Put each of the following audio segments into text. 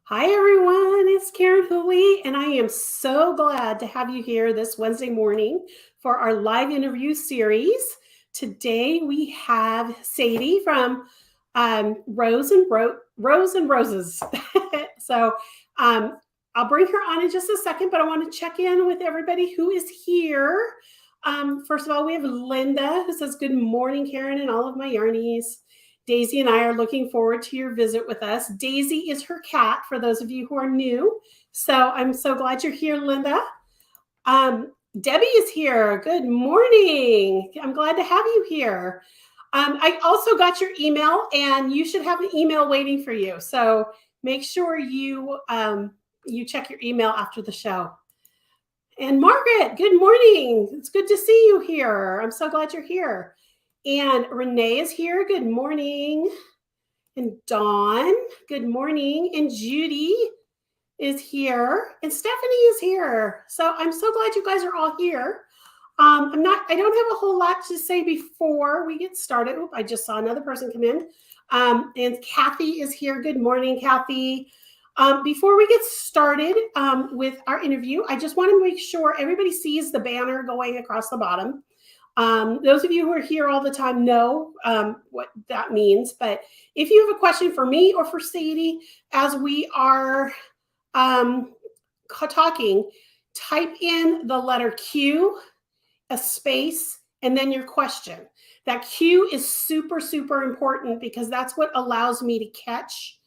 Hi, everyone. It's Karen Whooley, and I am so glad to have you here this Wednesday morning for our live interview series. Today, we have Sati from Rose and Roses. So I'll bring her on in just a second, but I want to check in with everybody who is here. First of all, we have Linda who says, "Good morning, Karen, and all of my yarnies." Daisy and I are looking forward to your visit with us. Daisy is her cat, for those of you who are new. So I'm so glad you're here, Linda. Debbie is here. Good morning. I'm glad to have you here. I also got your email, and you should have an email waiting for you. So make sure you check your email after the show. And Margaret, good morning. It's good to see you here. I'm so glad you're here. And Renee is here. Good morning. And Dawn, good morning. And Judy is here. And Stephanie is here. So I'm so glad you guys are all here. I don't have a whole lot to say before we get started. Oop, I just saw another person come in. And Kathy is here. Good morning, Kathy. Before we get started with our interview, I just want to make sure everybody sees the banner going across the bottom. Those of you who are here all the time know what that means. But if you have a question for me or for Sadie as we are talking, type in the letter Q, a space, and then your question. That Q is super, super important because that's what allows me to catch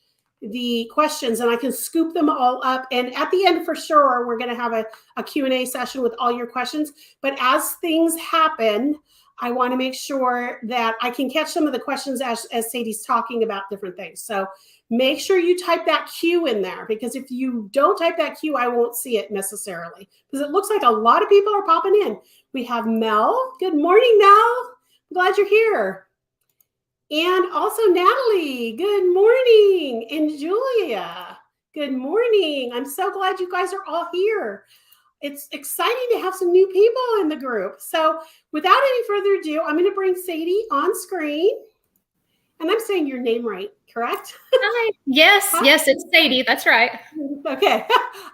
the questions, and I can scoop them all up. And at the end, for sure, we're going to have a Q&A session with all your questions. But as things happen, I want to make sure that I can catch some of the questions as Sadie's talking about different things. So make sure you type that Q in there, because if you don't type that Q, I won't see it necessarily, because it looks like a lot of people are popping in. We have Mel. Good morning, Mel. I'm glad you're here. And also Natalie, good morning. And Julia, good morning. I'm so glad you guys are all here. It's exciting to have some new people in the group. So without any further ado, I'm going to bring Sadie on screen. And I'm saying your name right, correct? Hi. Yes, Hi. yes, it's Sadie. That's right. Okay.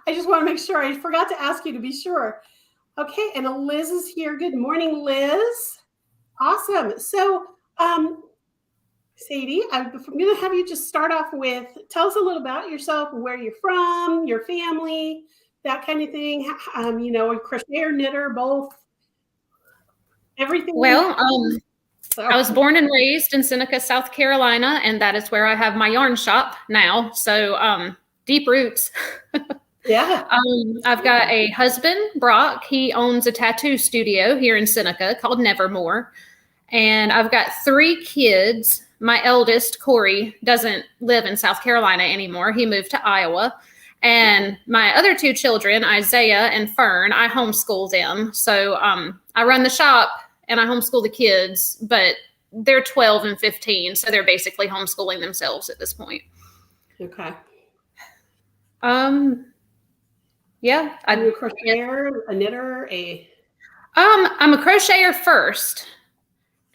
I just want to make sure. I forgot to ask you to be sure. Okay. And Liz is here. Good morning, Liz. Awesome. So, Sadie, I'm going to have you just start off with, tell us a little about yourself, where you're from, your family, that kind of thing. A crocheter, knitter, both, everything. Well, I was born and raised in Seneca, South Carolina, and that is where I have my yarn shop now. So deep roots. Yeah. I've got a husband, Brock. He owns a tattoo studio here in Seneca called Nevermore. And I've got 3 kids. My eldest, Corey, doesn't live in South Carolina anymore. He moved to Iowa. And my other 2 children, Isaiah and Fern, I homeschool them. So I run the shop and I homeschool the kids, but they're 12 and 15. So they're basically homeschooling themselves at this point. Okay. Yeah. Are you a crocheter, a knitter, I'm a crocheter first.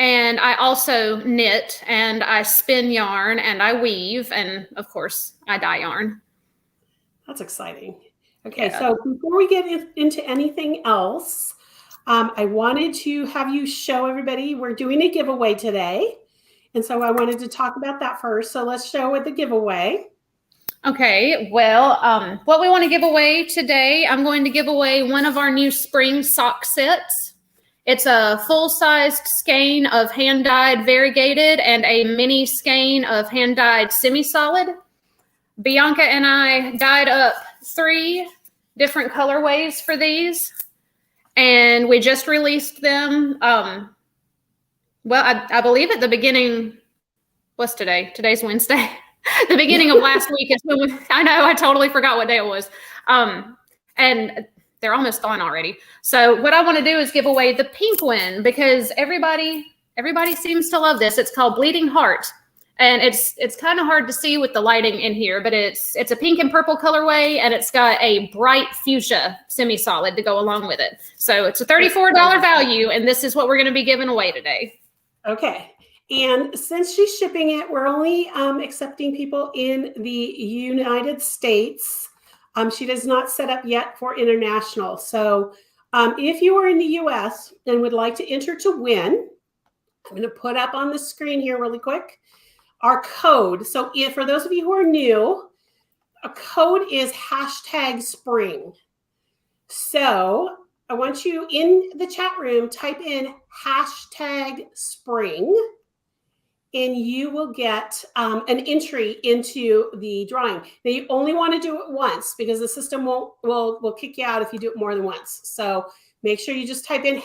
And I also knit, and I spin yarn, and I weave, and of course, I dye yarn. That's exciting. Okay, yeah. So before we get into anything else, I wanted to have you show everybody, we're doing a giveaway today. And so I wanted to talk about that first. So let's show with the giveaway. Okay, well, what we want to give away today, I'm going to give away one of our new spring sock sets. It's a full-sized skein of hand-dyed variegated and a mini skein of hand-dyed semi-solid. Bianca and I dyed up 3 different colorways for these, and we just released them. Well, I believe at the beginning, what's today? Today's Wednesday. The beginning of last week is when I know, I totally forgot what day it was. And they're almost gone already. So what I want to do is give away the pink one, because everybody seems to love this. It's called Bleeding Heart. And it's kind of hard to see with the lighting in here, but it's a pink and purple colorway, and it's got a bright fuchsia semi-solid to go along with it. So it's a $34 value, and this is what we're going to be giving away today. Okay. And since she's shipping it, we're only accepting people in the United States. She does not set up yet for international. So if you are in the US and would like to enter to win, I'm going to put up on the screen here really quick our code. So if, for those of you who are new, a code is #spring. So I want you in the chat room, type in #spring, and you will get an entry into the drawing. Now you only want to do it once because the system will kick you out if you do it more than once. So make sure you just type in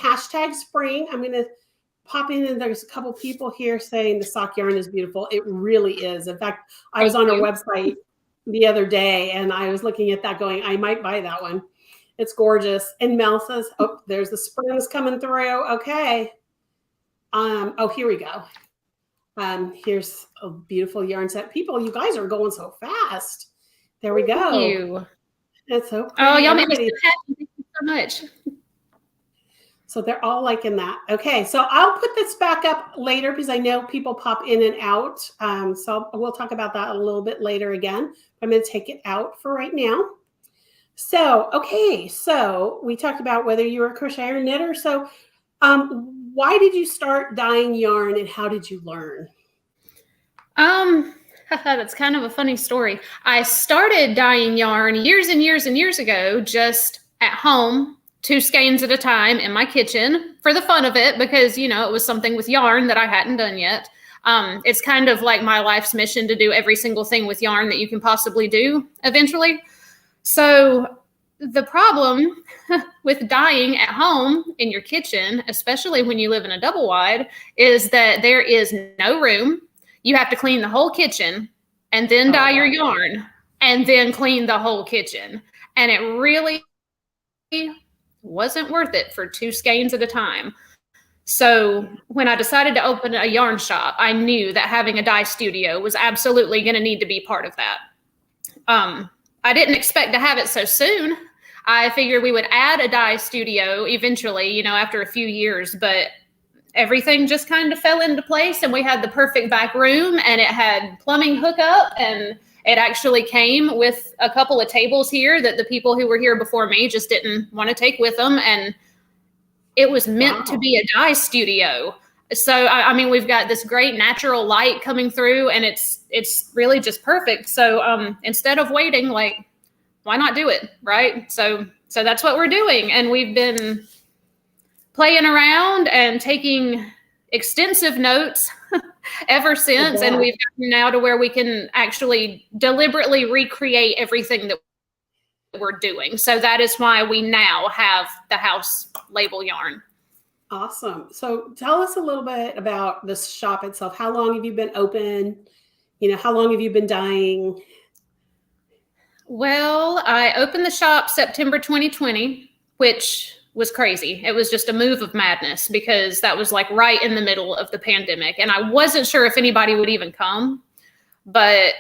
#spring. I'm going to pop in, and there's a couple people here saying the sock yarn is beautiful. It really is. In fact, I was on her website the other day and I was looking at that going, I might buy that one. It's gorgeous. And Mel says, oh, there's the springs coming through. Okay. Oh, here we go. Here's a beautiful yarn set. People, you guys are going so fast. There we go. Thank you. It's so pretty. Oh, y'all made me so happy. Thank you so much. So they're all liking that. Okay, so I'll put this back up later because I know people pop in and out. So we'll talk about that a little bit later again. I'm going to take it out for right now. So, okay, so we talked about whether you were a crocheter or knitter. So why did you start dyeing yarn and how did you learn? That's kind of a funny story. I started dyeing yarn years and years and years ago, just at home, 2 skeins at a time in my kitchen for the fun of it, because, you know, it was something with yarn that I hadn't done yet. It's kind of like my life's mission to do every single thing with yarn that you can possibly do eventually. So the problem with dyeing at home in your kitchen, especially when you live in a double wide, is that there is no room. You have to clean the whole kitchen and then dye your yarn and then clean the whole kitchen. And it really wasn't worth it for 2 skeins at a time. So when I decided to open a yarn shop, I knew that having a dye studio was absolutely going to need to be part of that. I didn't expect to have it so soon. I figured we would add a dye studio eventually, you know, after a few years, but everything just kind of fell into place and we had the perfect back room and it had plumbing hookup and it actually came with a couple of tables here that the people who were here before me just didn't want to take with them. And it was meant to be a dye studio. So, I mean, we've got this great natural light coming through and it's really just perfect. So instead of waiting, like, why not do it, right? So that's what we're doing. And we've been playing around and taking extensive notes ever since. And we've gotten now to where we can actually deliberately recreate everything that we're doing. So that is why we now have the house label yarn. Awesome. So tell us a little bit about this shop itself. How long have you been open? You know, how long have you been dyeing? Well, I opened the shop September 2020, which was crazy. It was just a move of madness because that was like right in the middle of the pandemic. And I wasn't sure if anybody would even come, but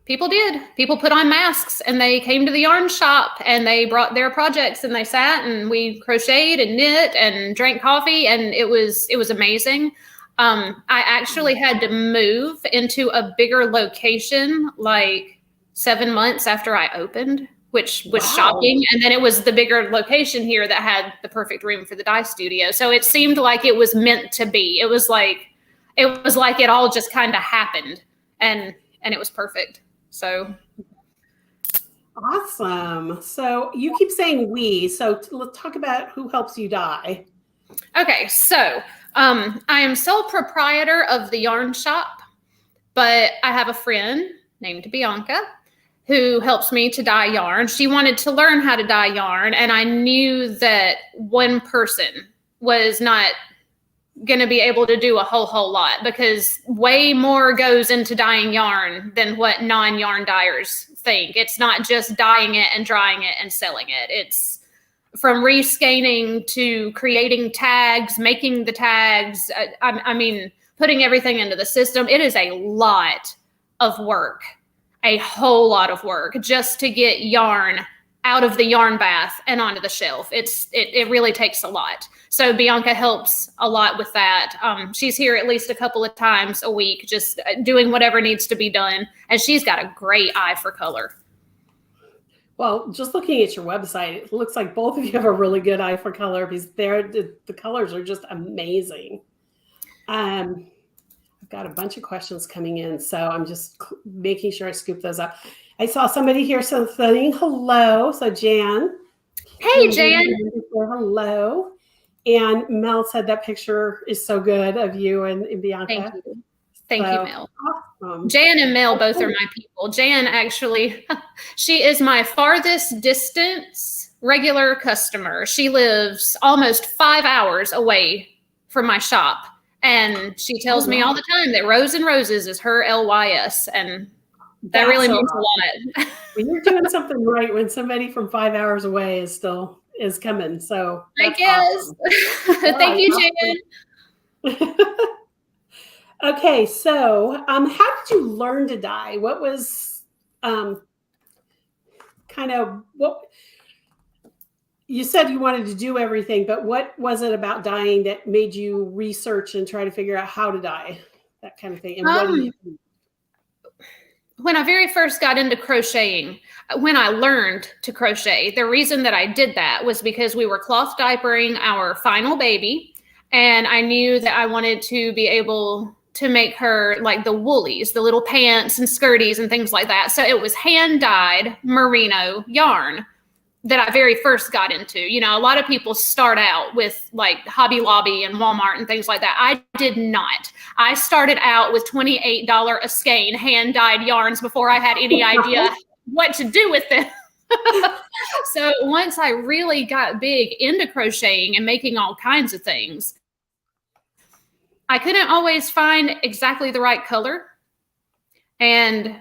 people did. People put on masks and they came to the yarn shop and they brought their projects and they sat and we crocheted and knit and drank coffee and it was amazing. I actually had to move into a bigger location like 7 months after I opened, which was shocking. And then it was the bigger location here that had the perfect room for the dye studio. So it seemed like it was meant to be. It was like it all just kind of happened and it was perfect. So awesome. So you keep saying we. So let's talk about who helps you dye. Okay, so I am sole proprietor of the yarn shop, but I have a friend named Bianca who helps me to dye yarn. She wanted to learn how to dye yarn, and I knew that one person was not going to be able to do a whole lot because way more goes into dyeing yarn than what non-yarn dyers think. It's not just dyeing it and drying it and selling it. It's from rescanning to creating tags, making the tags. I mean, putting everything into the system. It is a lot of work, a whole lot of work just to get yarn out of the yarn bath and onto the shelf. It really takes a lot. So Bianca helps a lot with that. She's here at least a couple of times a week, just doing whatever needs to be done. And she's got a great eye for color. Well, just looking at your website, it looks like both of you have a really good eye for color because the colors are just amazing. I've got a bunch of questions coming in, so I'm just making sure I scoop those up. I saw somebody here saying hello. So Jan. Hey, Jan. Hello. And Mel said that picture is so good of you and Bianca. Thank you. Thank you, Mel. Awesome. Jan and Mel both are my people. Jan, actually, she is my farthest distance regular customer. She lives almost 5 hours away from my shop. And she tells me all the time that Rose and Roses is her LYS. And that really means a lot. When you're doing something right, when somebody from 5 hours away is coming. So I guess. Awesome. Thank you, Jan. Okay, so how did you learn to dye? What was what you said you wanted to do everything, but what was it about dyeing that made you research and try to figure out how to dye, that kind of thing? And what do you do? When I very first got into crocheting, when I learned to crochet, the reason that I did that was because we were cloth diapering our final baby, and I knew that I wanted to be able to make her like the woolies, the little pants and skirties and things like that. So it was hand-dyed merino yarn that I very first got into. You know, a lot of people start out with like Hobby Lobby and Walmart and things like that. I did not. I started out with $28 a skein hand-dyed yarns before I had any idea what to do with them. So once I really got big into crocheting and making all kinds of things, I couldn't always find exactly the right color. And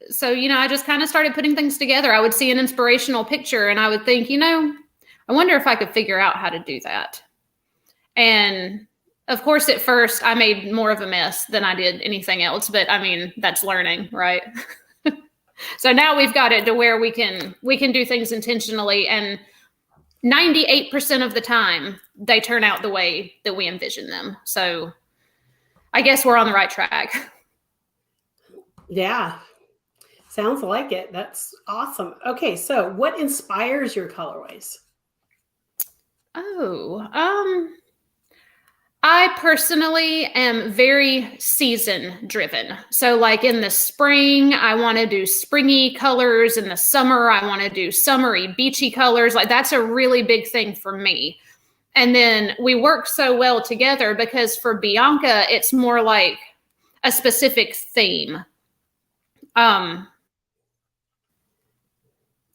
so, you know, I just kind of started putting things together. I would see an inspirational picture and I would think, you know, I wonder if I could figure out how to do that. And of course, at first I made more of a mess than I did anything else, but I mean, that's learning, right? So now we've got it to where we can do things intentionally, and 98% of the time they turn out the way that we envision them. So I guess we're on the right track. Yeah. Sounds like it. That's awesome. Okay, so what inspires your colorways? I personally am very season driven. So like in the spring, I want to do springy colors. In the summer, I want to do summery, beachy colors. Like that's a really big thing for me. And then we work so well together because for Bianca, it's more like a specific theme.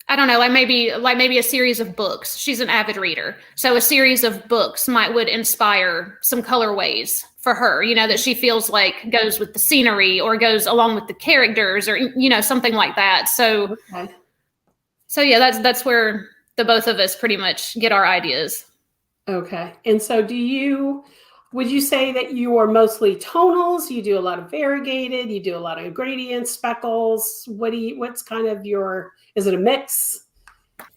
I don't know, like maybe a series of books. She's an avid reader. So a series of books would inspire some colorways for her, you know, that she feels like goes with the scenery or goes along with the characters or, you know, something like that. So, okay. So yeah, that's where the both of us pretty much get our ideas. Okay. And so would you say that you are mostly tonals? You do a lot of variegated, you do a lot of gradients, speckles. What's kind of is it a mix?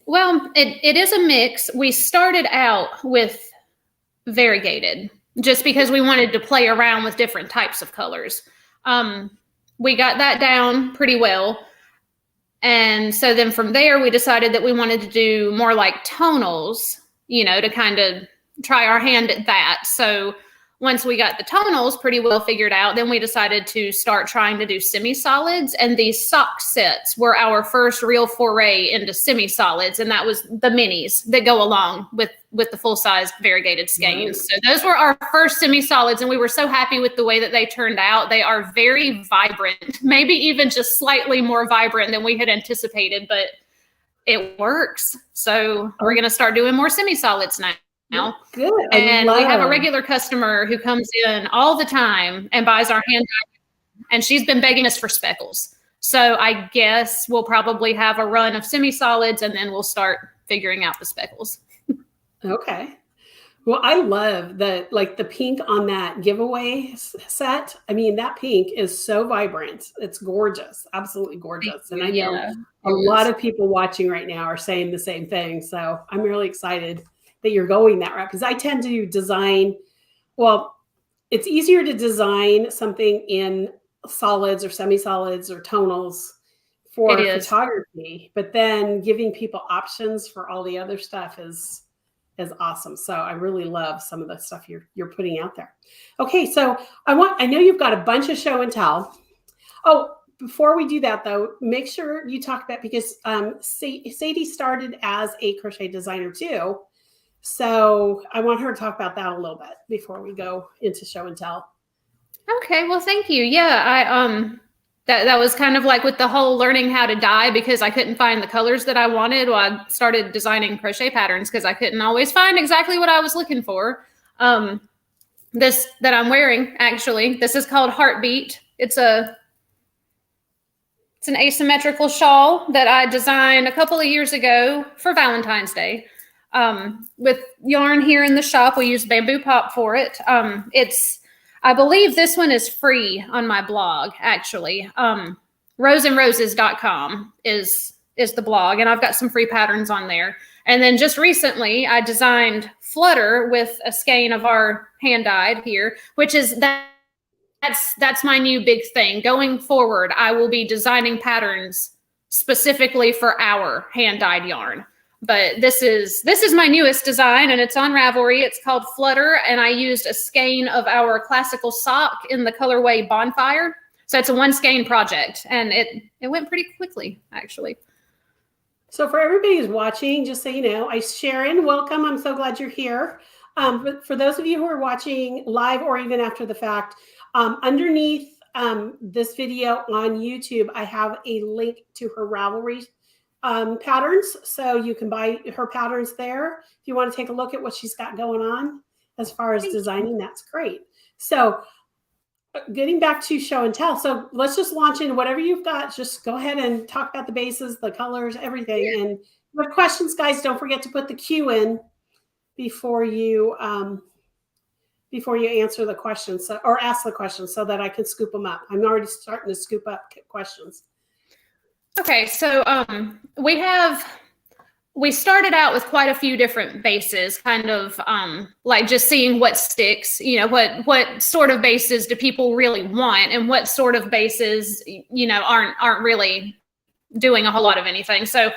Well, it is a mix. We started out with variegated just because we wanted to play around with different types of colors. We got that down pretty well. And so then from there, we decided that we wanted to do more like tonals, you know, to kind of try our hand at that. So once we got the tonals pretty well figured out, then we decided to start trying to do semi-solids, and these sock sets were our first real foray into semi-solids, and that was the minis that go along with the full-size variegated skeins. So those were our first semi-solids, and we were so happy with the way that they turned out. They are very vibrant, maybe even just slightly more vibrant than we had anticipated, but it works. So we're going to start doing more semi-solids now. Good. And we have a regular customer who comes in all the time and buys our hand-dyed, and she's been begging us for speckles. So I guess we'll probably have a run of semi-solids and then we'll start figuring out the speckles. Okay. Well, I love the pink on that giveaway set. I mean, that pink is so vibrant. It's gorgeous, absolutely Thank gorgeous. And you. I know Yeah, a it lot is. of people watching right now are saying the same thing. So I'm really excited that you're going that route because I tend to design, well, it's easier to design something in solids or semi-solids or tonals It for is. photography, but then giving people options for all the other stuff is awesome. So I really love some of the stuff you're putting out there. Okay, so I know you've got a bunch of show and tell. Oh, before we do that though, make sure you talk about because Sadie started as a crochet designer too. So I want her to talk about that a little bit before we go into show and tell. Okay, well, thank you. Yeah, that was kind of like with the whole learning how to dye because I couldn't find the colors that I wanted. Well, I started designing crochet patterns because I couldn't always find exactly what I was looking for. This that I'm wearing, actually, this is called Heartbeat. It's an asymmetrical shawl that I designed a couple of years ago for Valentine's Day. With yarn here in the shop, we use bamboo pop for it. I believe this one is free on my blog, actually. Roseandroses.com is the blog, and I've got some free patterns on there. And then just recently, I designed Flutter with a skein of our hand-dyed here, which is that's my new big thing. Going forward, I will be designing patterns specifically for our hand-dyed yarn. But this is my newest design, and it's on Ravelry. It's called Flutter, and I used a skein of our classical sock in the colorway Bonfire. So it's a one skein project, and it went pretty quickly, actually. So for everybody who's watching, just so you know, Sharon, welcome. I'm so glad you're here. But for those of you who are watching live or even after the fact, underneath this video on YouTube, I have a link to her Ravelry patterns. So you can buy her patterns there. If you want to take a look at what she's got going on as far as designing, that's great. So getting back to show and tell. So let's just launch into whatever you've got. Just go ahead and talk about the bases, the colors, everything. And if you have questions, guys, don't forget to put the Q in before you answer the questions or ask the questions so that I can scoop them up. I'm already starting to scoop up questions. Okay, so we started out with quite a few different bases, kind of like just seeing what sticks, what sort of bases do people really want and what sort of bases, aren't really doing a whole lot of anything. So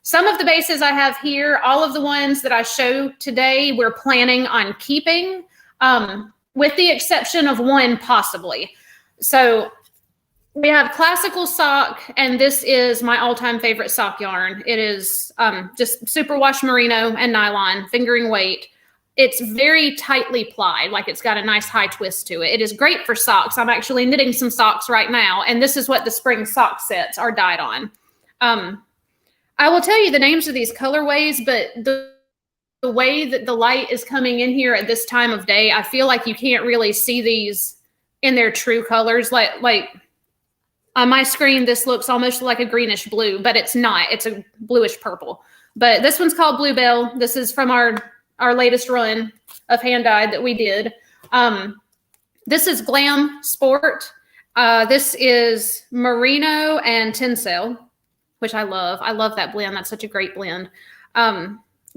some of the bases I have here, all of the ones that I show today, we're planning on keeping, with the exception of one possibly. So we have classical sock, and this is my all-time favorite sock yarn. It is just superwash merino and nylon, fingering weight. It's very tightly plied, like it's got a nice high twist to it. It is great for socks. I'm actually knitting some socks right now, and this is what the spring sock sets are dyed on. I will tell you the names of these colorways, but the way that the light is coming in here at this time of day, I feel like you can't really see these in their true colors. Like on my screen, this looks almost like a greenish blue, but it's not. It's a bluish purple. But this one's called Bluebell. This is from our latest run of hand-dyed that we did. This is Glam Sport. This is Merino and Tencel, which I love. I love that blend. That's such a great blend.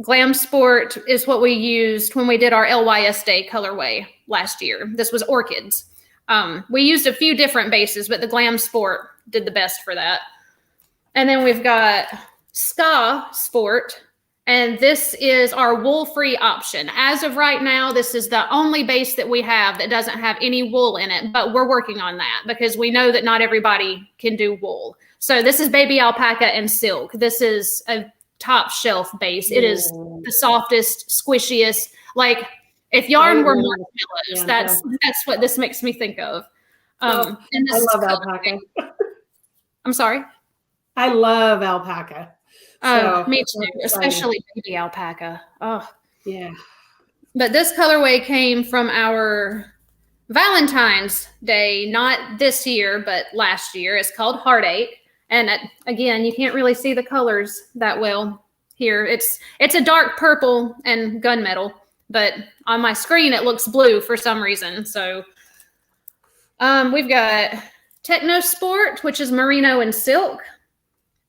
Glam Sport is what we used when we did our LYS Day colorway last year. This was Orchids. We used a few different bases, but the Glam Sport did the best for that. And then we've got Ska Sport, and this is our wool-free option. As of right now, this is the only base that we have that doesn't have any wool in it, but we're working on that because we know that not everybody can do wool. So this is baby alpaca and silk. This is a top shelf base. It is the softest, squishiest, like if yarn were marshmallows, that's what this makes me think of. And this I love alpaca. I'm sorry? I love alpaca. So, me too, especially baby alpaca. Oh, yeah. But this colorway came from our Valentine's Day, not this year, but last year. It's called Heartache. And again, you can't really see the colors that well here. It's a dark purple and gunmetal. but on my screen it looks blue for some reason. So we've got Techno Sport, which is merino and silk.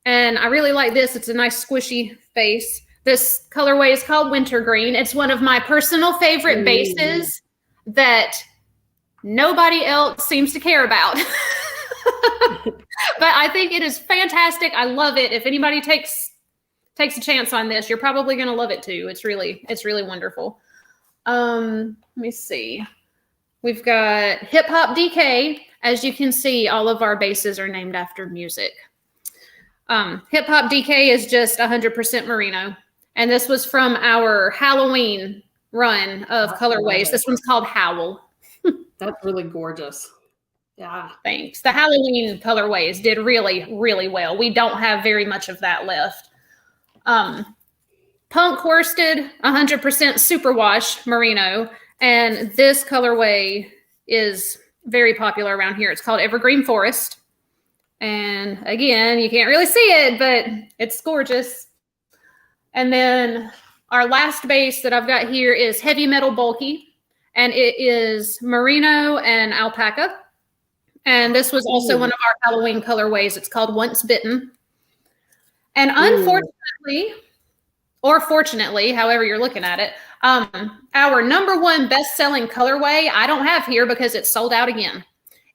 And I really like this. It's a nice squishy base. This colorway is called Wintergreen. It's one of my personal favorite bases that nobody else seems to care about. But I think it is fantastic. I love it. If anybody takes a chance on this, you're probably going to love it too. It's really wonderful. Let me see. We've got Hip Hop DK. As you can see, all of our bases are named after music. Hip Hop DK is just 100% merino. And this was from our Halloween run of colorways. This one's called Howl. That's really gorgeous. Yeah. Thanks. The Halloween colorways did really, really well. We don't have very much of that left. Punk worsted, 100% superwash merino. And this colorway is very popular around here. It's called Evergreen Forest. And again, you can't really see it, but it's gorgeous. And then our last base that I've got here is Heavy Metal Bulky. And it is merino and alpaca. And this was also one of our Halloween colorways. It's called Once Bitten. And unfortunately, or fortunately, however you're looking at it, our number one best-selling colorway I don't have here because it's sold out again.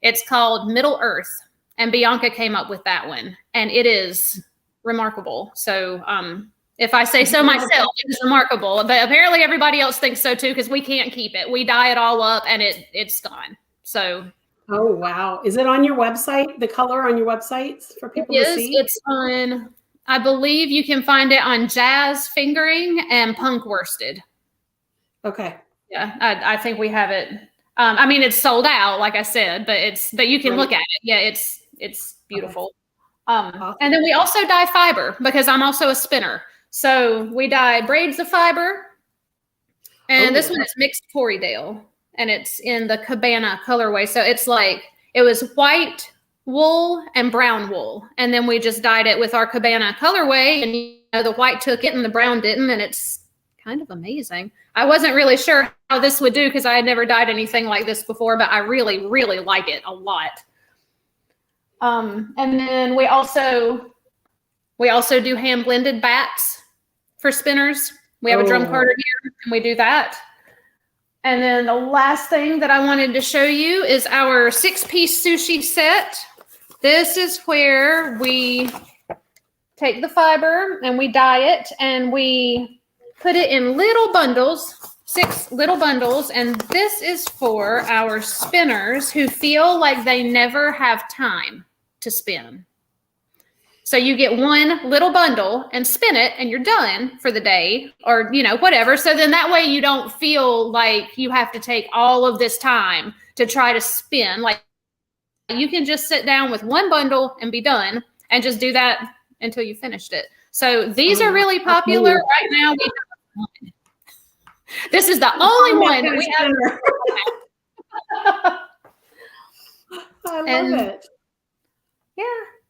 It's called Middle Earth. And Bianca came up with that one. And it is remarkable. So if I say so myself, it is remarkable. But apparently everybody else thinks so too, because we can't keep it. We dye it all up and it's gone. So. Oh, wow. Is it on your website, the color on your website for people to see? It's on, I believe you can find it on Jazz Fingering and Punk Worsted. Okay. Yeah, I think we have it. I mean, it's sold out, like I said, but you can look at it. Yeah, it's beautiful. Okay. Awesome. And then we also dye fiber because I'm also a spinner. So we dye braids of fiber. And this one is mixed Torrydale. And it's in the Cabana colorway. So it's like, it was white wool and brown wool. And then we just dyed it with our Cabana colorway. And you know, the white took it and the brown didn't. And it's kind of amazing. I wasn't really sure how this would do because I had never dyed anything like this before, but I really, really like it a lot. And then we also do hand blended bats for spinners. We have a drum carder here and we do that. And then the last thing that I wanted to show you is our 6-piece sushi set. This is where we take the fiber and we dye it and we put it in little bundles, 6 little bundles. And this is for our spinners who feel like they never have time to spin. So you get one little bundle and spin it and you're done for the day or, you know, whatever. So then that way you don't feel like you have to take all of this time to try to spin. Like you can just sit down with one bundle and be done and just do that until you finished it. So these are really popular right now. We have one. This is the only one that we have. I love it. Yeah.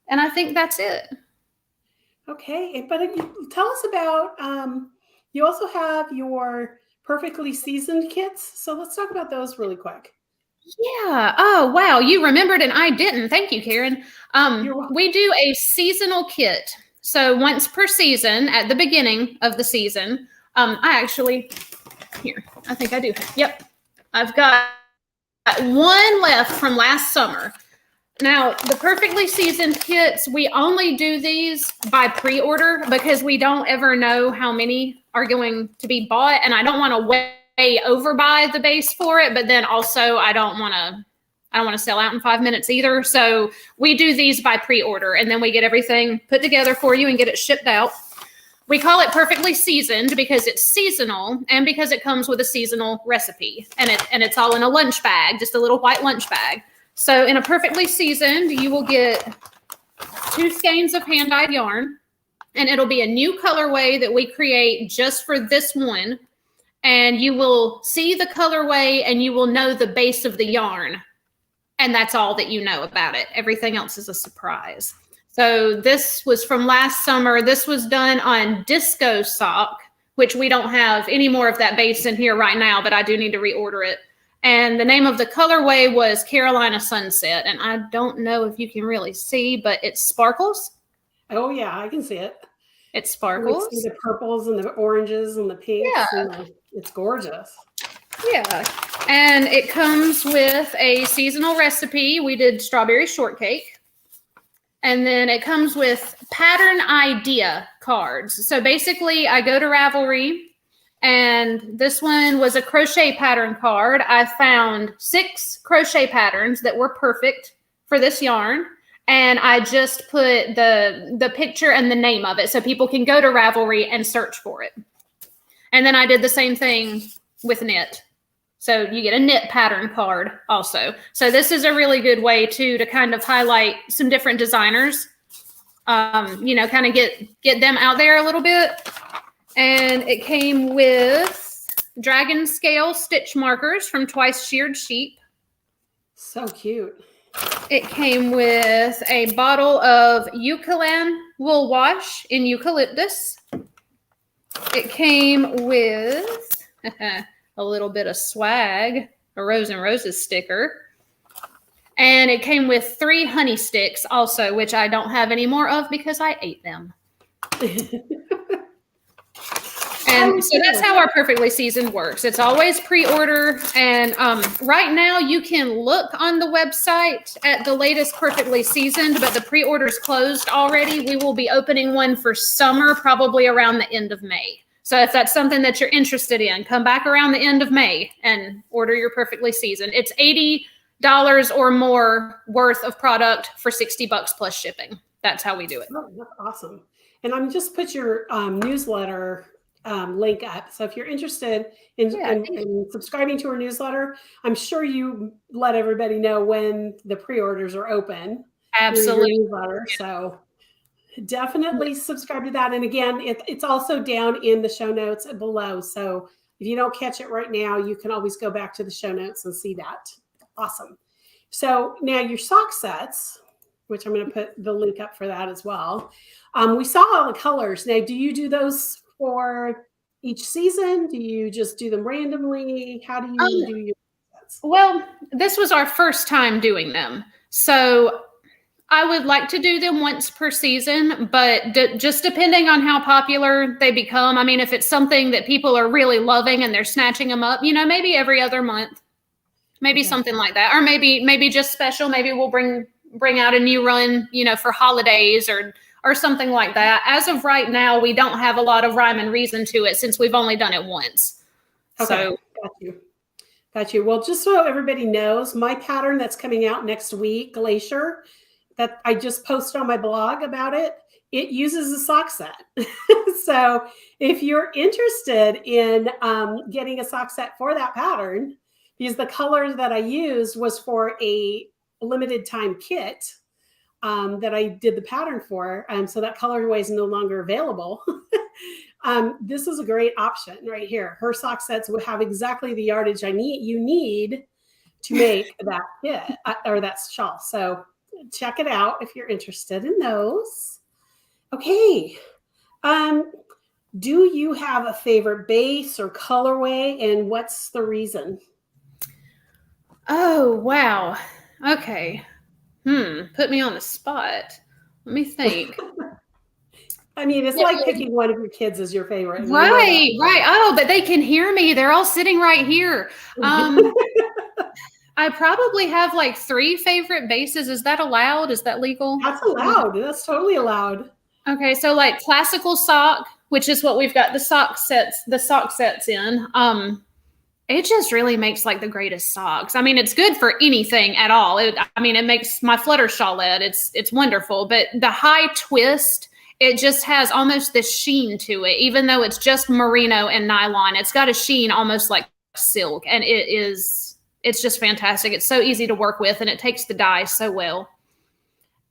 And I think that's it. Okay. But tell us about, you also have your perfectly seasoned kits. So let's talk about those really quick. Yeah. Oh, wow. You remembered and I didn't. Thank you, Karen. We do a seasonal kit. So once per season at the beginning of the season, I think I do. Yep. I've got one left from last summer. Now, the perfectly seasoned kits, we only do these by pre-order because we don't ever know how many are going to be bought. And I don't want to way overbuy the base for it. But then also I don't want to sell out in 5 minutes either. So we do these by pre-order and then we get everything put together for you and get it shipped out. We call it perfectly seasoned because it's seasonal and because it comes with a seasonal recipe. And it's all in a lunch bag, just a little white lunch bag. So in a perfectly seasoned, you will get 2 skeins of hand-dyed yarn, and it'll be a new colorway that we create just for this one. And you will see the colorway and you will know the base of the yarn. And that's all that you know about it. Everything else is a surprise. So this was from last summer. This was done on Disco Sock, which we don't have any more of that base in here right now, but I do need to reorder it. And the name of the colorway was Carolina Sunset. And I don't know if you can really see, but it sparkles. Oh yeah, I can see it. It sparkles. See the purples and the oranges and the pinks. Yeah. It's gorgeous. Yeah. And it comes with a seasonal recipe. We did strawberry shortcake. And then it comes with pattern idea cards. So basically, I go to Ravelry, and this one was a crochet pattern card. I found 6 crochet patterns that were perfect for this yarn. And I just put the picture and the name of it so people can go to Ravelry and search for it. And then I did the same thing with knit. So you get a knit pattern card also. So this is a really good way to kind of highlight some different designers, kind of get them out there a little bit. And it came with dragon scale stitch markers from Twice Sheared Sheep. So cute. It came with a bottle of Eucalan wool wash in eucalyptus. It came with a little bit of swag, a Rose and Roses sticker. And it came with 3 honey sticks also, which I don't have any more of because I ate them. And so that's how our Perfectly Seasoned works. It's always pre-order. And right now you can look on the website at the latest Perfectly Seasoned, but the pre-order's closed already. We will be opening one for summer, probably around the end of May. So if that's something that you're interested in, come back around the end of May and order your Perfectly Seasoned. It's $80 or more worth of product for $60 plus shipping. That's how we do it. Oh, that's awesome. And I'm just put your newsletter link up. So if you're interested in subscribing to our newsletter, I'm sure you let everybody know when the pre-orders are open. Absolutely. Newsletter. So definitely subscribe to that. And again, it's also down in the show notes below. So if you don't catch it right now, you can always go back to the show notes and see that. Awesome. So now your sock sets, which I'm going to put the link up for that as well. We saw all the colors. Now, do you do those for each season? Do you just do them randomly? How do you do your sets? Well, this was our first time doing them. So I would like to do them once per season, but just depending on how popular they become. I mean, if it's something that people are really loving and they're snatching them up, maybe every other month, maybe something like that. Or maybe just special. Maybe we'll bring out a new run, for holidays or something like that. As of right now, we don't have a lot of rhyme and reason to it since we've only done it once. Okay, so got you. Well, just so everybody knows, my pattern that's coming out next week, Glacier, that I just posted on my blog about it uses a sock set. So if you're interested in getting a sock set for that pattern, because the color that I used was for a limited time kit that I did the pattern for. So that colorway is no longer available. This is a great option right here. Her sock sets would have exactly the yardage you need to make that kit or that shawl. So check it out if you're interested in those. Okay. Do you have a favorite base or colorway, and what's the reason? Oh, wow. Okay. Put me on the spot. Let me think. I mean, it's like picking one of your kids as your favorite. Right. Oh, but they can hear me. They're all sitting right here. I probably have like 3 favorite bases. Is that allowed? Is that legal? That's allowed. That's totally allowed. Okay, so like classical sock, which is what we've got the sock sets in. It just really makes like the greatest socks. I mean, it's good for anything at all. It makes my flutter shawlette. It's wonderful, but the high twist, it just has almost this sheen to it, even though it's just merino and nylon. It's got a sheen almost like silk, and it's just fantastic. It's so easy to work with, and it takes the dye so well.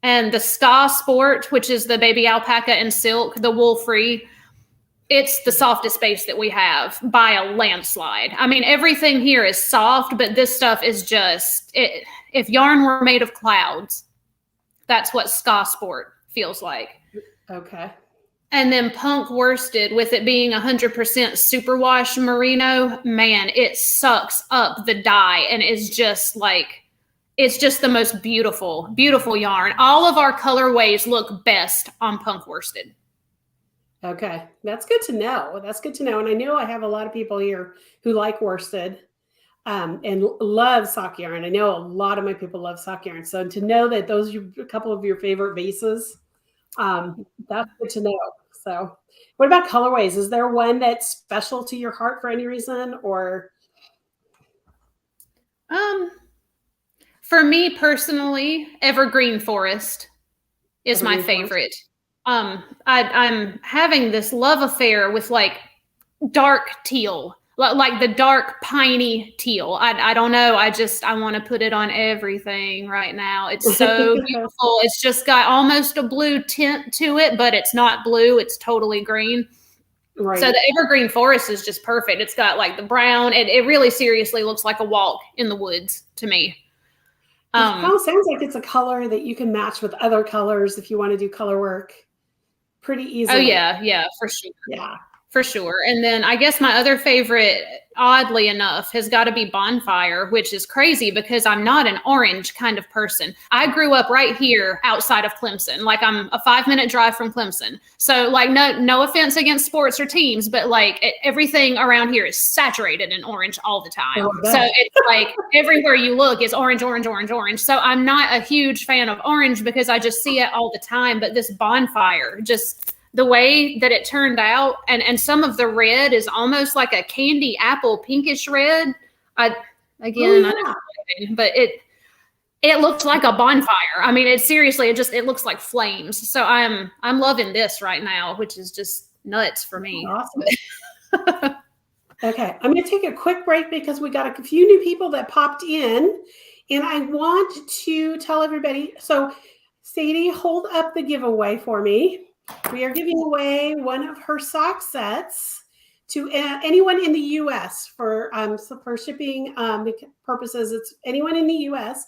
And the Ska Sport, which is the baby alpaca and silk, the wool free, it's the softest base that we have by a landslide. I mean, everything here is soft, but this stuff is just, if yarn were made of clouds, that's what Ska Sport feels like. Okay. And then punk worsted, with it being 100% superwash merino, man, it sucks up the dye and is just like, it's just the most beautiful, beautiful yarn. All of our colorways look best on punk worsted. Okay, that's good to know. That's good to know. And I know I have a lot of people here who like worsted and love sock yarn. I know a lot of my people love sock yarn. So to know that those are a couple of your favorite bases, that's good to know. So what about colorways? Is there one that's special to your heart for any reason, or? For me personally, Evergreen Forest is my favorite. I'm having this love affair with like dark teal, like the dark piney teal. I don't know. I want to put it on everything right now. It's so beautiful. It's just got almost a blue tint to it, but it's not blue. It's totally green. Right. So the Evergreen Forest is just perfect. It's got like the brown. It really seriously looks like a walk in the woods to me. It kind of sounds like it's a color that you can match with other colors if you want to do color work pretty easily. Oh, yeah, for sure. Yeah. For sure. And then I guess my other favorite, oddly enough, has got to be Bonfire, which is crazy because I'm not an orange kind of person. I grew up right here outside of Clemson. Like I'm a 5-minute drive from Clemson. So like no offense against sports or teams, but like everything around here is saturated in orange all the time. So it's like everywhere you look is orange, orange, orange, orange. So I'm not a huge fan of orange because I just see it all the time. But this Bonfire, just the way that it turned out, and some of the red is almost like a candy apple pinkish red. I don't know, but it looks like a bonfire. I mean, it looks like flames. So I'm loving this right now, which is just nuts for me. Awesome. Okay, I'm going to take a quick break because we got a few new people that popped in, and I want to tell everybody. So, Sadie, hold up the giveaway for me. We are giving away one of her sock sets to anyone in the U.S. for shipping purposes. It's anyone in the U.S.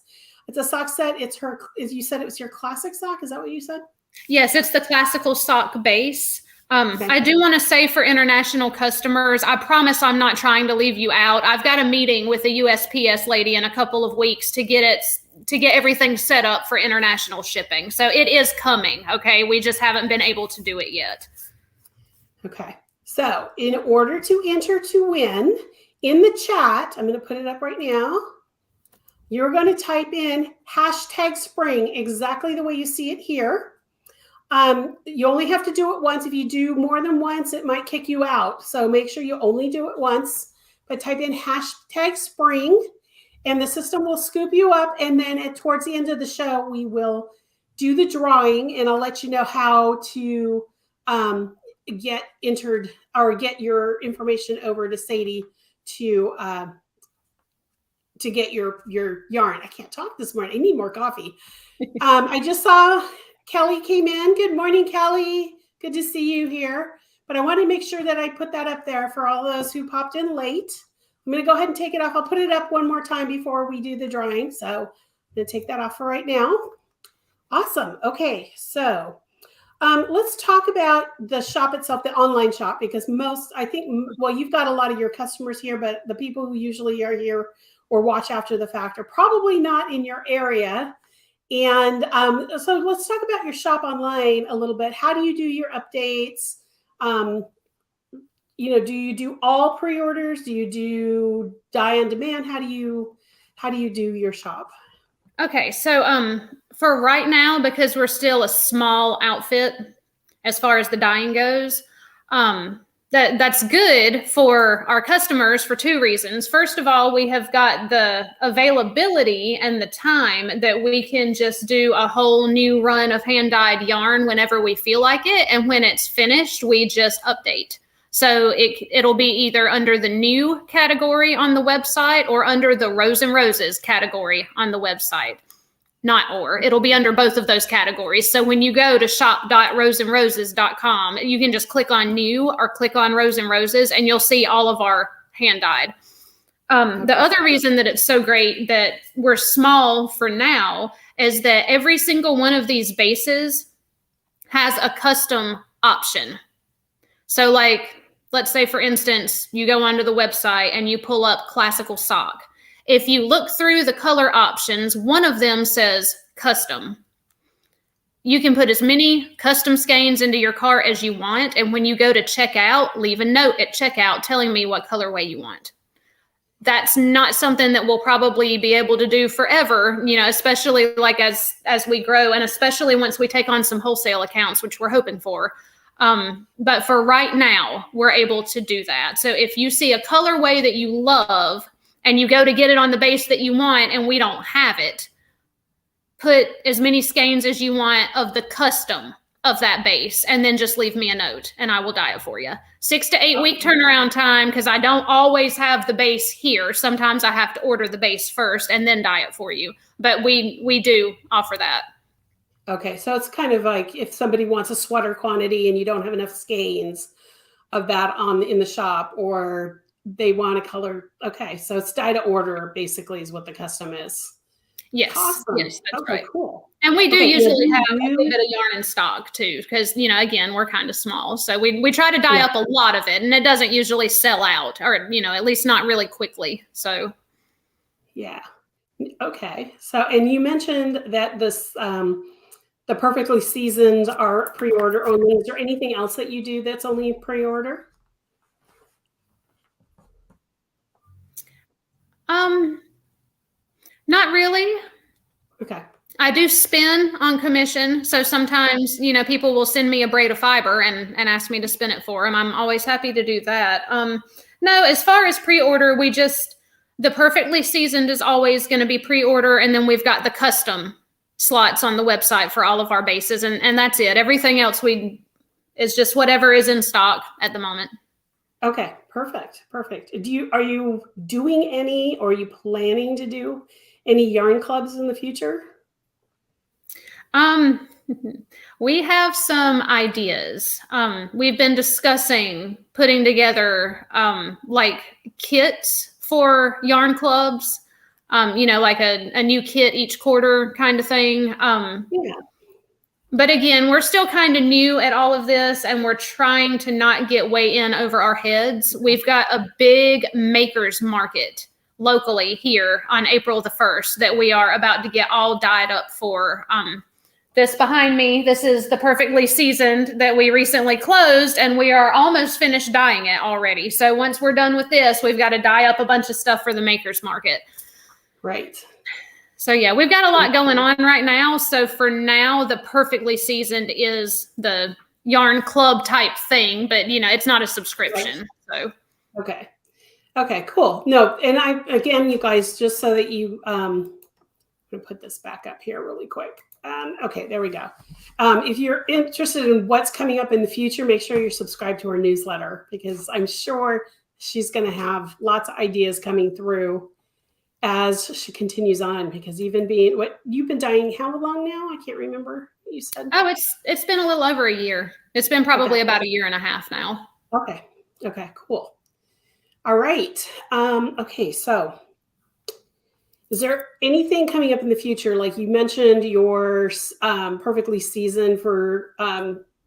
It's a sock set. It's her. As you said, it was your classic sock. Is that what you said? Yes, it's the classical sock base. I do want to say for international customers, I promise I'm not trying to leave you out. I've got a meeting with a USPS lady in a couple of weeks to get everything set up for international shipping. So it is coming, okay? We just haven't been able to do it yet. Okay. So in order to enter to win, in the chat, I'm going to put it up right now. You're going to type in #spring exactly the way you see it here. You only have to do it once. If you do more than once, it might kick you out. So make sure you only do it once, but type in #spring and the system will scoop you up. And then towards the end of the show, we will do the drawing and I'll let you know how to get entered or get your information over to Sadie to get your yarn. I can't talk this morning. I need more coffee. I just saw Kelly came in. Good morning, Kelly. Good to see you here. But I want to make sure that I put that up there for all those who popped in late. I'm going to go ahead and take it off. I'll put it up one more time before we do the drawing. So I'm going to take that off for right now. Awesome. Okay. So let's talk about the shop itself, the online shop, because you've got a lot of your customers here, but the people who usually are here or watch after the fact are probably not in your area. And so let's talk about your shop online a little bit. How do you do your updates? Do you do all pre-orders? Do you do dye on demand? How do you do your shop? Okay, so for right now, because we're still a small outfit as far as the dyeing goes, that's good for our customers for two reasons. First of all, we have got the availability and the time that we can just do a whole new run of hand-dyed yarn whenever we feel like it. And when it's finished, we just update. So it'll be either under the new category on the website or under the Rose and Roses category on the website. It'll be under both of those categories. So when you go to shop.roseandroses.com, you can just click on new or click on Rose and Roses and you'll see all of our hand dyed. The other reason that it's so great that we're small for now is that every single one of these bases has a custom option. So like, let's say for instance, you go onto the website and you pull up classical sock. If you look through the color options, one of them says custom. You can put as many custom skeins into your cart as you want. And when you go to checkout, leave a note at checkout telling me what colorway you want. That's not something that we'll probably be able to do forever, you know, especially like as we grow, and especially once we take on some wholesale accounts, which we're hoping for. But for right now, we're able to do that. So if you see a colorway that you love and you go to get it on the base that you want and we don't have it, put as many skeins as you want of the custom of that base, and then just leave me a note and I will dye it for you. 6 to 8 week turnaround time, because I don't always have the base here. Sometimes I have to order the base first and then dye it for you. But we do offer that. Okay, so it's kind of like if somebody wants a sweater quantity and you don't have enough skeins of that in the shop, or they want a color. Okay, so it's dye to order basically is what the custom is. Yes. Awesome. Yes, that's okay, right. Cool. And we do usually have a little bit of yarn in stock too, because, you know, again, we're kind of small. So we try to dye up a lot of it, and it doesn't usually sell out, or, you know, at least not really quickly. So. Yeah. Okay. So, and you mentioned that this, the perfectly seasoned are pre-order only. Is there anything else that you do that's only pre-order? Not really. Okay. I do spin on commission. So sometimes, you know, people will send me a braid of fiber and ask me to spin it for them. I'm always happy to do that. No, as far as pre-order, the perfectly seasoned is always going to be pre-order. And then we've got the custom slots on the website for all of our bases. And that's it. Everything else is just whatever is in stock at the moment. Okay. Perfect. Perfect. Are you doing any, or are you planning to do any yarn clubs in the future? We have some ideas. We've been discussing putting together like kits for yarn clubs, you know, like a new kit each quarter kind of thing. Yeah. But again, we're still kind of new at all of this, and we're trying to not get way in over our heads. We've got a big makers market locally here on April the 1st that we are about to get all dyed up for. This behind me, this is the perfectly seasoned that we recently closed, and we are almost finished dyeing it already. So once we're done with this, we've got to dye up a bunch of stuff for the makers market. Right. So yeah, we've got a lot going on right now. So for now, the perfectly seasoned is the yarn club type thing, but you know, it's not a subscription. Right. So okay. Okay, cool. No, and again, you guys, just so that you I'm gonna put this back up here really quick. Okay, there we go. If you're interested in what's coming up in the future, make sure you're subscribed to our newsletter, because I'm sure she's going to have lots of ideas coming through as she continues on. Because even being what you've been dyeing, how long now? I can't remember. You said. Oh, it's been a little over a year. It's been probably about a year and a half now. Okay. Okay. Cool. All right. Okay. So. Is there anything coming up in the future? Like you mentioned, your perfectly seasoned for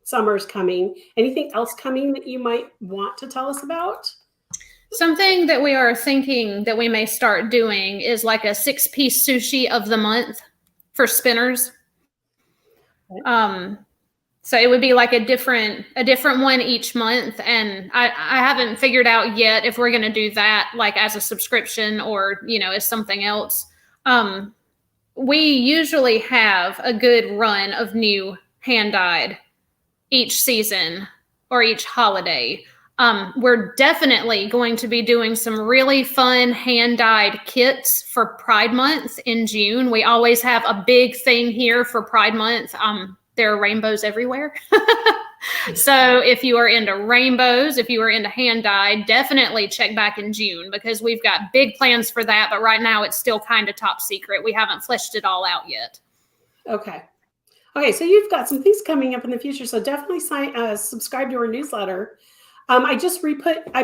summer's coming. Anything else coming that you might want to tell us about? Something that we are thinking that we may start doing is like a 6-piece sushi of the month for spinners. So it would be like a different one each month. And I haven't figured out yet if we're going to do that like as a subscription or, you know, as something else. We usually have a good run of new hand dyed each season or each holiday. We're definitely going to be doing some really fun hand dyed kits for Pride Month in June. We always have a big thing here for Pride Month. There are rainbows everywhere. So if you are into rainbows, if you are into hand dyed, definitely check back in June, because we've got big plans for that. But right now it's still kind of top secret. We haven't fleshed it all out yet. Okay. Okay. So you've got some things coming up in the future. So definitely subscribe to our newsletter. I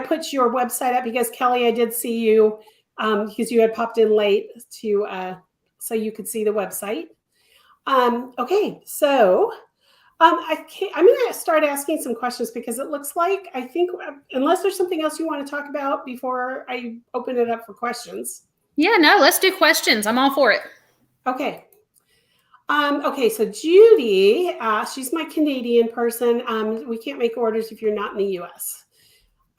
put your website up because Kelly, I did see you because you had popped in late so you could see the website. Okay, so I'm going to start asking some questions because it looks like, I think, unless there's something else you want to talk about before I open it up for questions. Yeah, no, let's do questions. I'm all for it. Okay. Okay, so Judy, she's my Canadian person. We can't make orders if you're not in the US.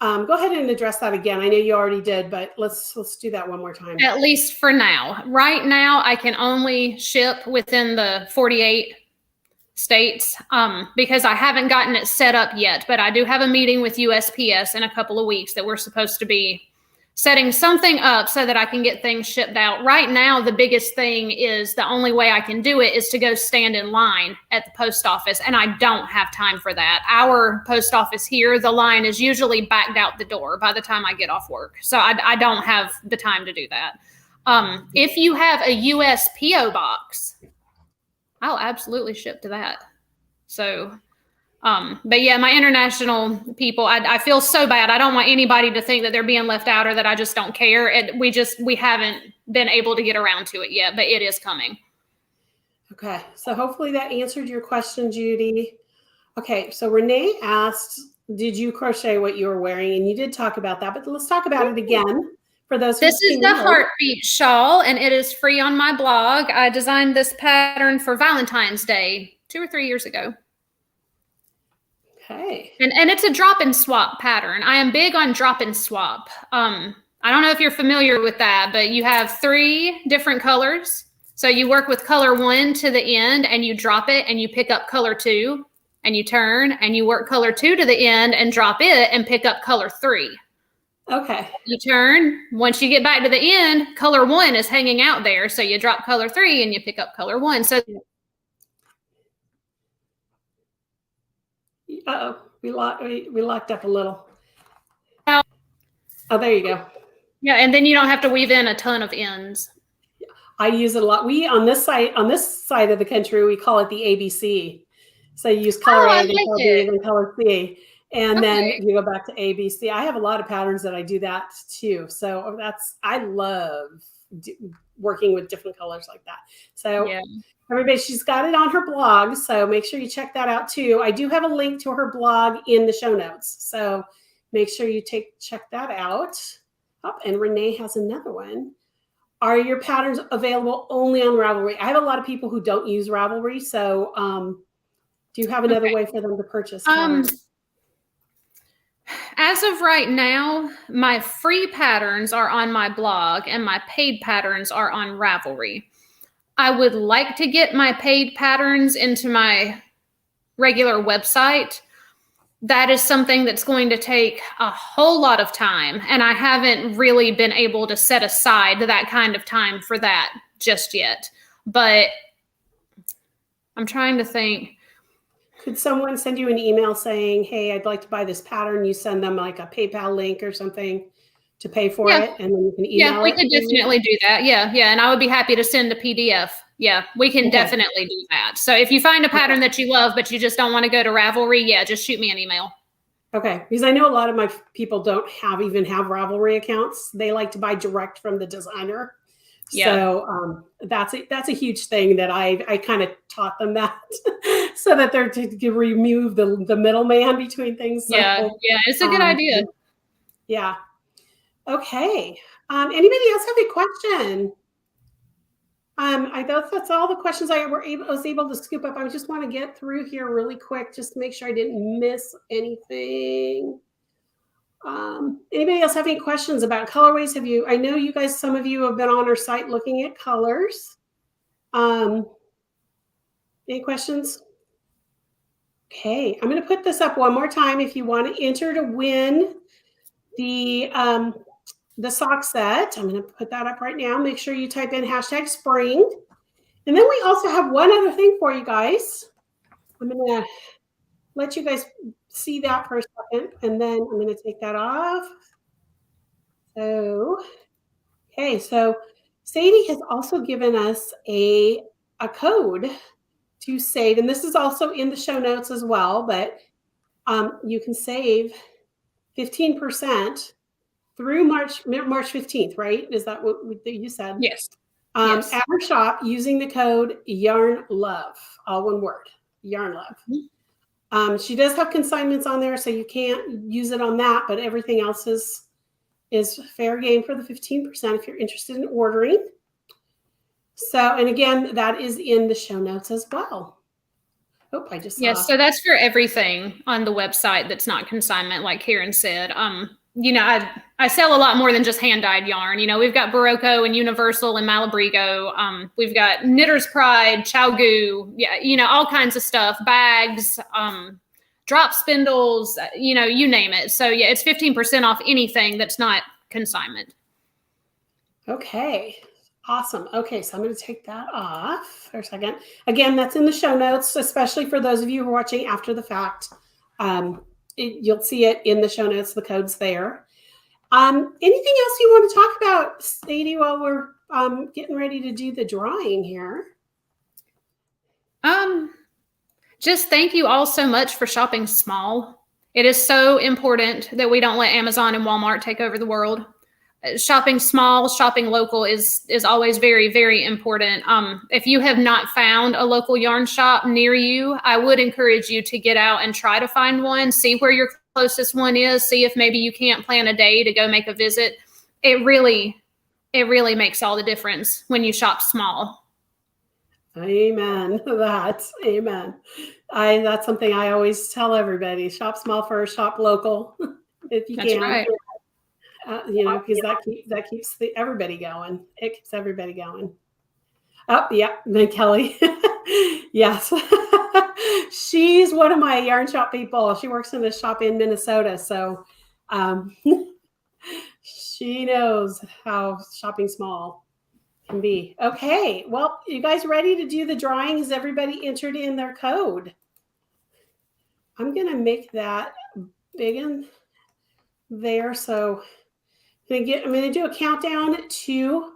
Go ahead and address that again. I know you already did, but let's do that one more time. At least for now. Right now, I can only ship within the 48 states because I haven't gotten it set up yet. But I do have a meeting with USPS in a couple of weeks that we're supposed to be setting something up so that I can get things shipped out. Right now, the biggest thing is the only way I can do it is to go stand in line at the post office, and I don't have time for that. Our post office here, the line is usually backed out the door by the time I get off work, so I don't have the time to do that. If you have a US PO box, I'll absolutely ship to that. So but yeah, my international people, I feel so bad. I don't want anybody to think that they're being left out or that I just don't care. We haven't been able to get around to it yet, but it is coming. Okay, so hopefully that answered your question, Judy. Okay, so Renee asked, did you crochet what you were wearing? And you did talk about that, but let's talk about it again for those who This is the Heartbeat shawl, and it is free on my blog. I designed this pattern for Valentine's Day 2 or 3 years ago. Okay. And it's a drop and swap pattern. I am big on drop and swap. I don't know if you're familiar with that, but you have 3 different colors. So you work with color 1 to the end and you drop it and you pick up color 2 and you turn and you work color 2 to the end and drop it and pick up color 3. Okay. You turn. Once you get back to the end, color 1 is hanging out there. So you drop color 3 and you pick up color 1. So uh-oh, we locked up a little. Oh, there you go. Yeah, and then you don't have to weave in a ton of ends. I use it a lot. We on this side of the country, we call it the ABC. So you use color A, then color B, then color C, and then you go back to ABC. I have a lot of patterns that I do that too. So I love working with different colors like that. So yeah. Everybody, she's got it on her blog, so make sure you check that out too. I do have a link to her blog in the show notes, so make sure you check that out. Oh, and Renee has another one. Are your patterns available only on Ravelry? I have a lot of people who don't use Ravelry, so do you have another way for them to purchase patterns? As of right now, my free patterns are on my blog and my paid patterns are on Ravelry. I would like to get my paid patterns into my regular website. That is something that's going to take a whole lot of time, and I haven't really been able to set aside that kind of time for that just yet. But I'm trying to think. Could someone send you an email saying, hey, I'd like to buy this pattern? You send them like a PayPal link or something to pay for it, and then you can email it? Yeah, we could definitely do that. Yeah, and I would be happy to send a PDF. Yeah, we can definitely do that. So if you find a pattern that you love, but you just don't want to go to Ravelry, yeah, just shoot me an email. Okay, because I know a lot of my people don't even have Ravelry accounts. They like to buy direct from the designer. Yeah. So that's a huge thing that I kind of taught them that so that they're to remove the middleman between things. So, yeah, it's a good idea. Yeah. Okay. Anybody else have a question? I thought that's all the questions I was able to scoop up. I just want to get through here really quick just to make sure I didn't miss anything. Anybody else have any questions about colorways? I know you guys, some of you have been on our site looking at colors. Any questions? Okay, I'm going to put this up one more time. If you want to enter to win the sock set, I'm going to put that up right now. Make sure you type in #spring. And then we also have one other thing for you guys. I'm going to let you guys see that for a second, and then I'm going to take that off. So, okay, so Sadie has also given us a code to save, and this is also in the show notes as well, but you can save 15% through March 15th, right? Is that what you said? Yes. At our shop using the code yarnlove, all one word, Yarn Love. She does have consignments on there, so you can't use it on that, but everything else is fair game for the 15% if you're interested in ordering. So, and again, that is in the show notes as well. Oh, I just saw. Yes, so that's for everything on the website that's not consignment, like Karen said. I sell a lot more than just hand-dyed yarn. We've got Barocco and Universal and Malabrigo. We've got Knitter's Pride, Chowgoo, all kinds of stuff, bags, drop spindles, you name it. So yeah, it's 15% off anything that's not consignment. Okay. Awesome. Okay, so I'm going to take that off for a second. Again, that's in the show notes, especially for those of you who are watching after the fact. You'll see it in the show notes, the code's there. Anything else you want to talk about, Sadie, while we're getting ready to do the drawing here? Just thank you all so much for shopping small. It is so important that we don't let Amazon and Walmart take over the world. Shopping small, shopping local is always very, very important. If you have not found a local yarn shop near you, I would encourage you to get out and try to find one, see where your closest one is, see if maybe you can't plan a day to go make a visit. It really makes all the difference when you shop small. Amen. Amen. That's something I always tell everybody. Shop small first, shop local if you can. Right. Because that keeps everybody going. It keeps everybody going. Oh, yeah, then Kelly. Yes. She's one of my yarn shop people. She works in a shop in Minnesota. So she knows how shopping small can be. Okay. Well, you guys ready to do the drawing? Has everybody entered in their code? I'm going to make that big in there. So I'm going to do a countdown to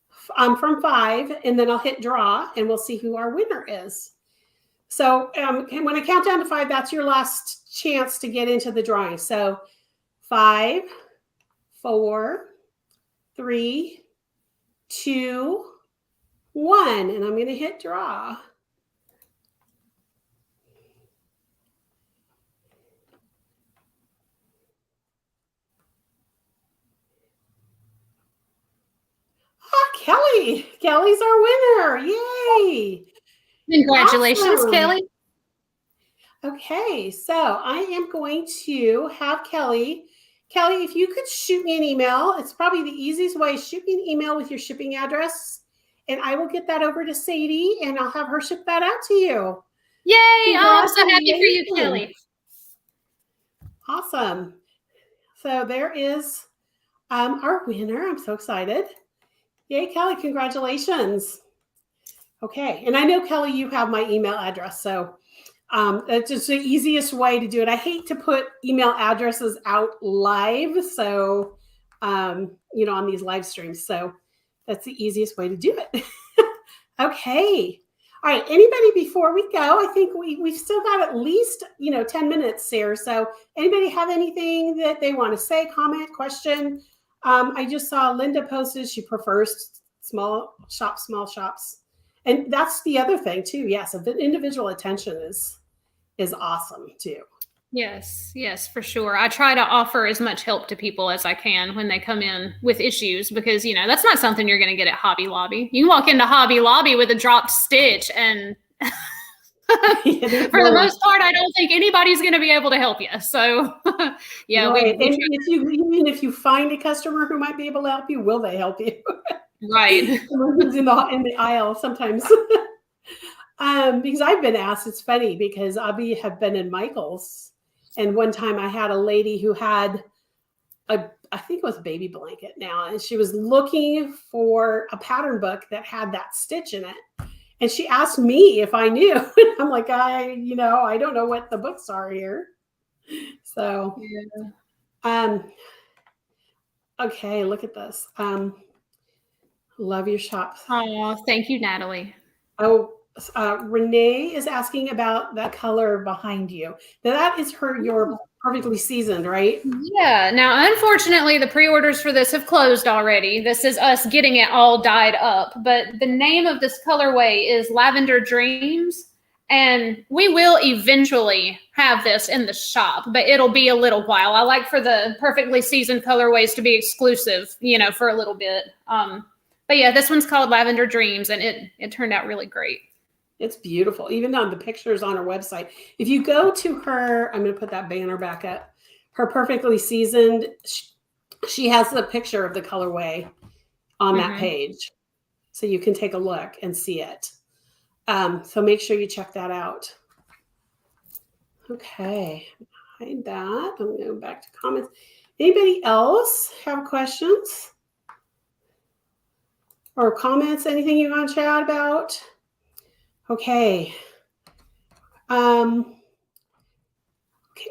from 5, and then I'll hit draw, and we'll see who our winner is. So when I count down to 5, that's your last chance to get into the drawing. So 5, 4, 3, 2, 1, and I'm going to hit draw. Kelly. Kelly's our winner. Yay. Congratulations, awesome. Kelly. Okay, so I am going to have Kelly. Kelly, if you could shoot me an email, it's probably the easiest way. Shoot me an email with your shipping address, and I will get that over to Sadie, and I'll have her ship that out to you. Yay. Oh, I'm so happy for you, Kelly. Awesome. So there is our winner. I'm so excited. Yay, Kelly, congratulations. Okay, and I know, Kelly, you have my email address, so that's just the easiest way to do it. I hate to put email addresses out live, so, on these live streams, so that's the easiest way to do it. Okay. All right, anybody before we go, I think we've still got at least, 10 minutes here, so anybody have anything that they want to say, comment, question? I just saw Linda posted she prefers small shops. And that's the other thing too. Yes, the individual attention is awesome too. Yes, for sure. I try to offer as much help to people as I can when they come in with issues because, that's not something you're going to get at Hobby Lobby. You can walk into Hobby Lobby with a dropped stitch and for the most part, I don't think anybody's going to be able to help you. So, yeah. Right. And if you find a customer who might be able to help you, will they help you? Right. Someone in the aisle sometimes. Because I've been asked, it's funny because I have been in Michael's, and one time I had a lady who had I think it was a baby blanket now, and she was looking for a pattern book that had that stitch in it. And she asked me if I knew. I'm like, I don't know what the books are here. So, yeah. Okay, look at this. Love your shop. Oh, thank you, Natalie. Oh, Renee is asking about that color behind you. Now that is your perfectly seasoned, right? Yeah. Now, unfortunately, the pre-orders for this have closed already. This is us getting it all dyed up. But the name of this colorway is Lavender Dreams. And we will eventually have this in the shop, but it'll be a little while. I like for the perfectly seasoned colorways to be exclusive, you know, for a little bit. But yeah, this one's called Lavender Dreams, and it turned out really great. It's beautiful. Even on the pictures on her website. If you go to her, I'm going to put that banner back up. Her perfectly seasoned, she has the picture of the colorway on that page. So you can take a look and see it. So make sure you check that out. Okay, hide that. I'm going to go back to comments. Anybody else have questions or comments? Anything you want to chat about? Okay. Okay.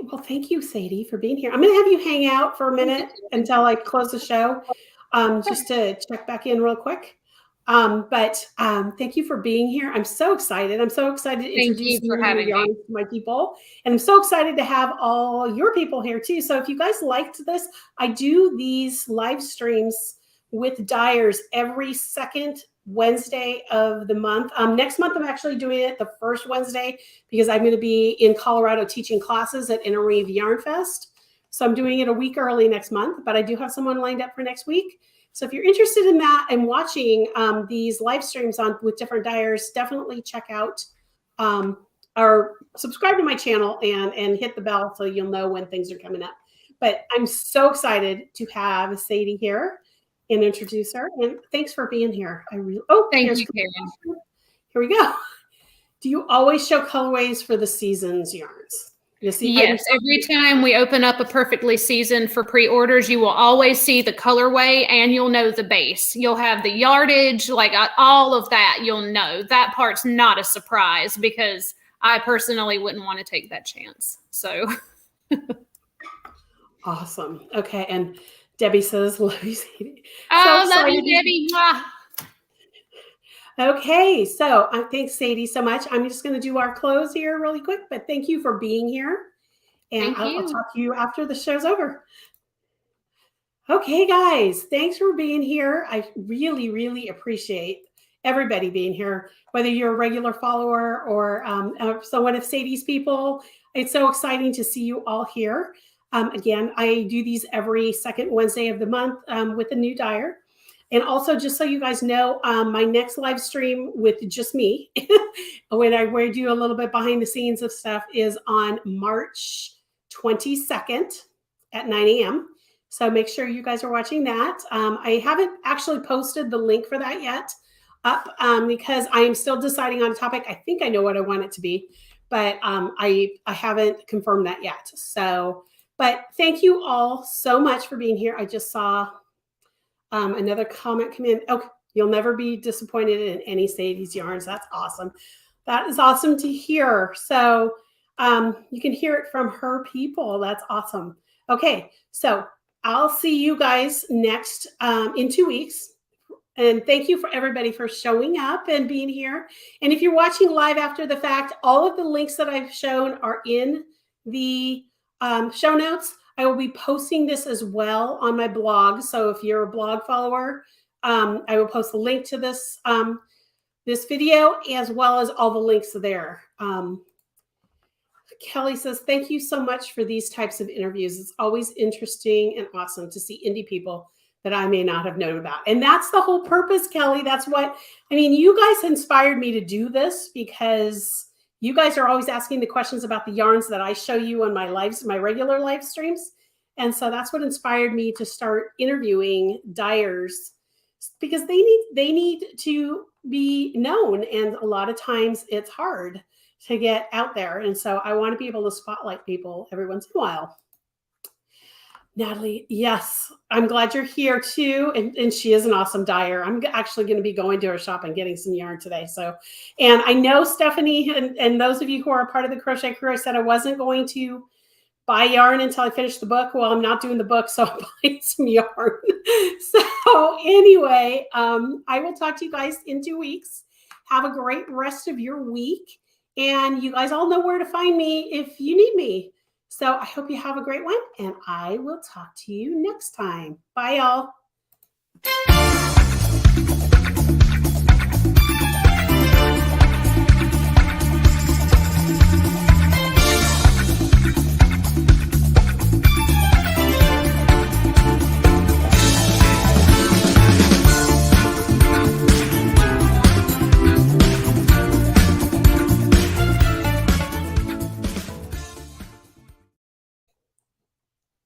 Well, thank you, Sadie, for being here. I'm going to have you hang out for a minute until I close the show, just to check back in real quick. But thank you for being here. I'm so excited. I'm so excited to introduce you to my people. And I'm so excited to have all your people here too. So if you guys liked this, I do these live streams with dyers every second Wednesday of the month. Next month, I'm actually doing it the first Wednesday because I'm going to be in Colorado teaching classes at Interweave Yarn Fest. So I'm doing it a week early next month, but I do have someone lined up for next week. So if you're interested in that and watching these live streams with different dyers, definitely check out or subscribe to my channel and hit the bell so you'll know when things are coming up. But I'm so excited to have Sadie here and introduce her. And thanks for being here. Thank you, Karen. Here we go. Do you always show colorways for the season's yarns? Yes, every time we open up a perfectly seasoned for pre-orders, you will always see the colorway and you'll know the base. You'll have the yardage, like all of that, you'll know. That part's not a surprise because I personally wouldn't want to take that chance. So awesome. Okay, and Debbie says, love you, Sadie. Oh, love you, Debbie. Okay, so thanks, Sadie, so much. I'm just going to do our close here really quick, but thank you for being here. And I'll talk to you after the show's over. Okay, guys, thanks for being here. I really, really appreciate everybody being here, whether you're a regular follower or someone of Sadie's people. It's so exciting to see you all here. Again, I do these every second Wednesday of the month with a new dyer. And also, just so you guys know, my next live stream with just me, when I do a little bit behind the scenes of stuff, is on March 22nd at 9 a.m. So make sure you guys are watching that. I haven't actually posted the link for that yet up because I am still deciding on a topic. I think I know what I want it to be, but I haven't confirmed that yet. So, but thank you all so much for being here. I just saw another comment come in. Oh, you'll never be disappointed in any Sadie's yarns. That's awesome. That is awesome to hear. So you can hear it from her people. That's awesome. Okay, so I'll see you guys next in 2 weeks. And thank you for everybody for showing up and being here. And if you're watching live after the fact, all of the links that I've shown are in the show notes. I will be posting this as well on my blog. So if you're a blog follower, I will post a link to this this video as well as all the links there. Kelly says, thank you so much for these types of interviews. It's always interesting and awesome to see indie people that I may not have known about. And that's the whole purpose, Kelly. That's what, I mean, you guys inspired me to do this because you guys are always asking the questions about the yarns that I show you on my regular live streams. And so that's what inspired me to start interviewing dyers because they need to be known. And a lot of times it's hard to get out there. And so I want to be able to spotlight people every once in a while. Natalie, yes, I'm glad you're here too. And she is an awesome dyer. I'm actually going to be going to her shop and getting some yarn today. So, and I know Stephanie and those of you who are a part of the Crochet Crew, I said I wasn't going to buy yarn until I finish the book. Well, I'm not doing the book, so I'm buying some yarn. So anyway, I will talk to you guys in 2 weeks. Have a great rest of your week. And you guys all know where to find me if you need me. So I hope you have a great one, and I will talk to you next time. Bye, y'all.